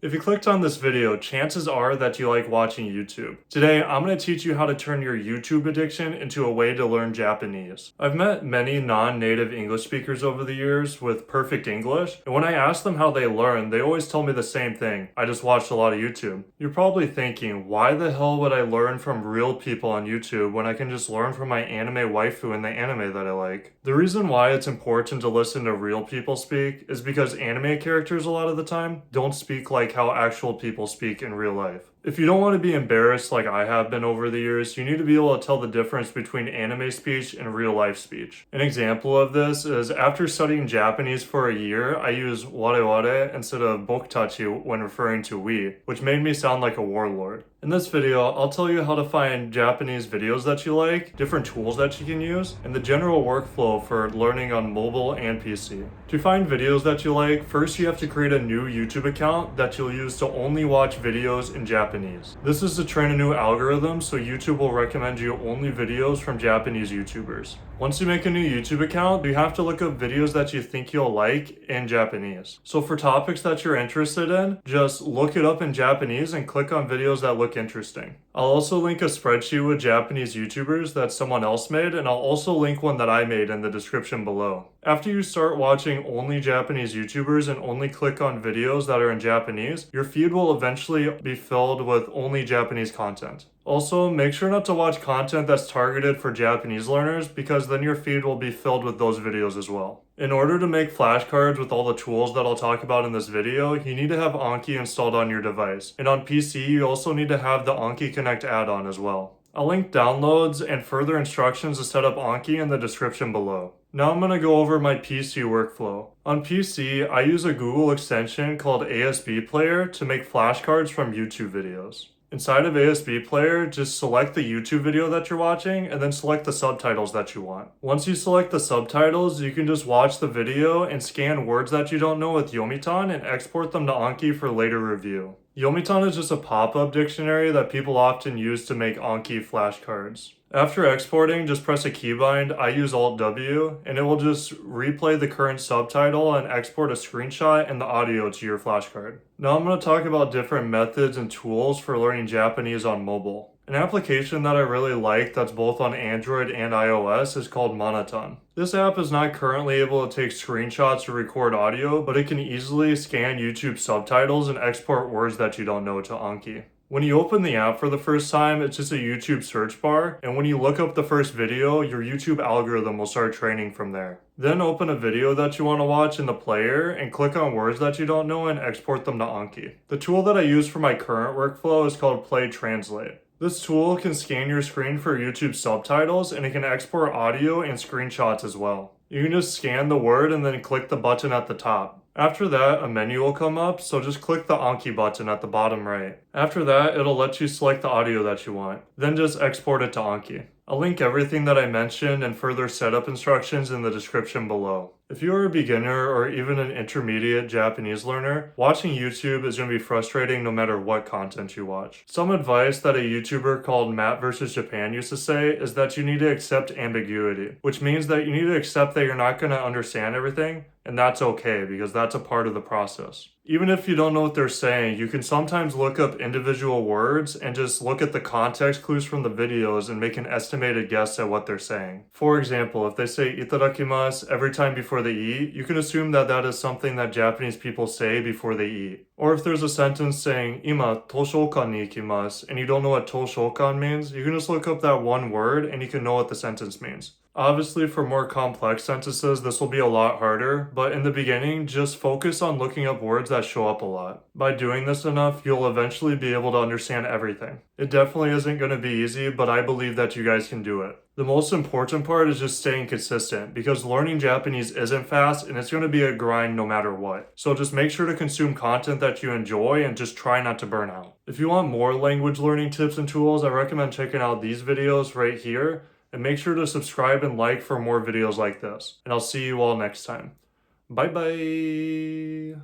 If you clicked on this video, chances are that you like watching YouTube. Today, I'm going to teach you how to turn your YouTube addiction into a way to learn Japanese. I've met many non-native English speakers over the years with perfect English, and when I ask them how they learn, they always tell me the same thing: I just watched a lot of YouTube. You're probably thinking, why the hell would I learn from real people on YouTube when I can just learn from my anime waifu in the anime that I like? The reason why it's important to listen to real people speak is because anime characters a lot of the time don't speak like how actual people speak in real life. If you don't want to be embarrassed like I have been over the years, you need to be able to tell the difference between anime speech and real life speech. An example of this is after studying Japanese for a year, I use wareware instead of bokutachi when referring to we, which made me sound like a warlord. In this video, I'll tell you how to find Japanese videos that you like, different tools that you can use, and the general workflow for learning on mobile and PC. To find videos that you like, first you have to create a new YouTube account that you'll use to only watch videos in Japanese. This is to train a new algorithm, so YouTube will recommend you only videos from Japanese YouTubers. Once you make a new YouTube account, you have to look up videos that you think you'll like in Japanese. So for topics that you're interested in, just look it up in Japanese and click on videos that look interesting. I'll also link a spreadsheet with Japanese YouTubers that someone else made, and I'll also link one that I made in the description below. After you start watching only Japanese YouTubers and only click on videos that are in Japanese, your feed will eventually be filled with only Japanese content. Also, make sure not to watch content that's targeted for Japanese learners, because then your feed will be filled with those videos as well. In order to make flashcards with all the tools that I'll talk about in this video, you need to have Anki installed on your device. And on PC, you also need to have the Anki Connect add-on as well. I'll link downloads and further instructions to set up Anki in the description below. Now I'm going to go over my PC workflow. On PC, I use a Google extension called Asbplayer to make flashcards from YouTube videos. Inside of Asbplayer, just select the YouTube video that you're watching and then select the subtitles that you want. Once you select the subtitles, you can just watch the video and scan words that you don't know with Yomitan and export them to Anki for later review. Yomitan is just a pop-up dictionary that people often use to make Anki flashcards. After exporting, just press a keybind. I use Alt-W, and it will just replay the current subtitle and export a screenshot and the audio to your flashcard. Now I'm going to talk about different methods and tools for learning Japanese on mobile. An application that I really like that's both on Android and iOS is called Manatan. This app is not currently able to take screenshots or record audio, but it can easily scan YouTube subtitles and export words that you don't know to Anki. When you open the app for the first time, it's just a YouTube search bar, and when you look up the first video, your YouTube algorithm will start training from there. Then open a video that you want to watch in the player and click on words that you don't know and export them to Anki. The tool that I use for my current workflow is called PlayTranslate. This tool can scan your screen for YouTube subtitles, and it can export audio and screenshots as well. You can just scan the word and then click the button at the top. After that, a menu will come up, so just click the Anki button at the bottom right. After that, it'll let you select the audio that you want. Then just export it to Anki. I'll link everything that I mentioned and further setup instructions in the description below. If you are a beginner or even an intermediate Japanese learner, watching YouTube is going to be frustrating no matter what content you watch. Some advice that a YouTuber called Matt vs. Japan used to say is that you need to accept ambiguity, which means that you need to accept that you're not going to understand everything, and that's okay because that's a part of the process. Even if you don't know what they're saying, you can sometimes look up individual words and just look at the context clues from the videos and make an estimated guess at what they're saying. For example, if they say itadakimasu every time before they eat, you can assume that that is something that Japanese people say before they eat. Or if there's a sentence saying ima toshokan ni ikimasu and you don't know what toshokan means, you can just look up that one word and you can know what the sentence means. Obviously, for more complex sentences, this will be a lot harder, but in the beginning, just focus on looking up words that show up a lot. By doing this enough, you'll eventually be able to understand everything. It definitely isn't going to be easy, but I believe that you guys can do it. The most important part is just staying consistent, because learning Japanese isn't fast and it's going to be a grind no matter what. So just make sure to consume content that you enjoy and just try not to burn out. If you want more language learning tips and tools, I recommend checking out these videos right here. And make sure to subscribe and like for more videos like this. And I'll see you all next time. Bye bye!